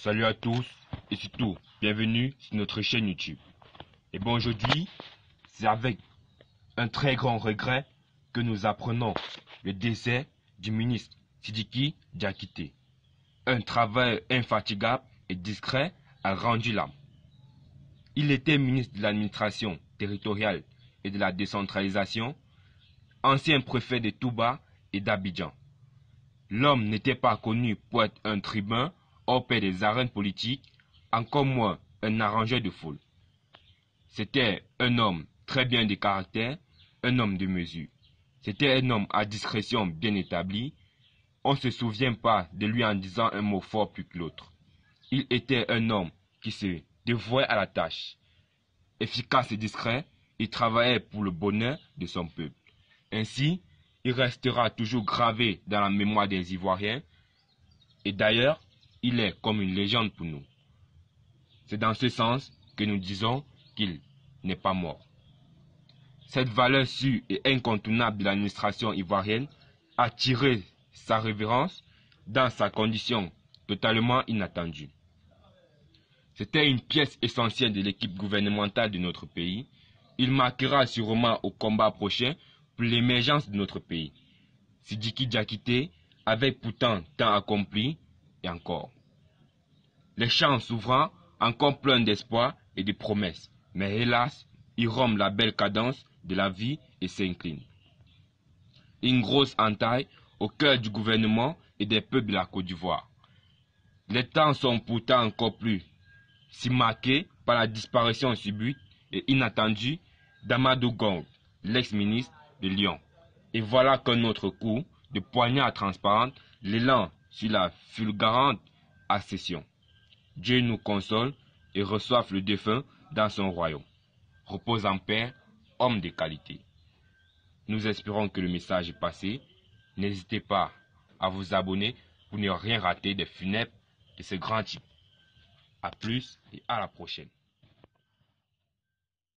Salut à tous et surtout, bienvenue sur notre chaîne YouTube. Et bon, aujourd'hui, c'est avec un très grand regret que nous apprenons le décès du ministre Sidiki Diakité. Un travail infatigable et discret a rendu l'âme. Il était ministre de l'administration territoriale et de la décentralisation, ancien préfet de Touba et d'Abidjan. L'homme n'était pas connu pour être un tribun hors pair des arènes politiques, encore moins un arrangeur de foule. C'était un homme très bien de caractère, un homme de mesure. C'était un homme à discrétion bien établie. On ne se souvient pas de lui en disant un mot fort plus que l'autre. Il était un homme qui se dévouait à la tâche. Efficace et discret, il travaillait pour le bonheur de son peuple. Ainsi, il restera toujours gravé dans la mémoire des Ivoiriens. Et d'ailleurs, il est comme une légende pour nous. C'est dans ce sens que nous disons qu'il n'est pas mort. Cette valeur sûre et incontournable de l'administration ivoirienne a tiré sa révérence dans sa condition totalement inattendue. C'était une pièce essentielle de l'équipe gouvernementale de notre pays. Il marquera sûrement au combat prochain pour l'émergence de notre pays. Sidiki Diakité avait pourtant tant accompli et encore. Les champs s'ouvrant, encore pleins d'espoir et de promesses. Mais hélas, il rompt la belle cadence de la vie et s'incline. Une grosse entaille au cœur du gouvernement et des peuples de la Côte d'Ivoire. Les temps sont pourtant encore plus si marqués par la disparition subite et inattendue d'Amadou Gong, l'ex-ministre de Lyon. Et voilà qu'un autre coup de poignard transparente l'élan sur la fulgurante accession. Dieu nous console et reçoive le défunt dans son royaume. Repose en paix, homme de qualité. Nous espérons que le message est passé. N'hésitez pas à vous abonner pour ne rien rater des funèbres de ce grand type. A plus et à la prochaine.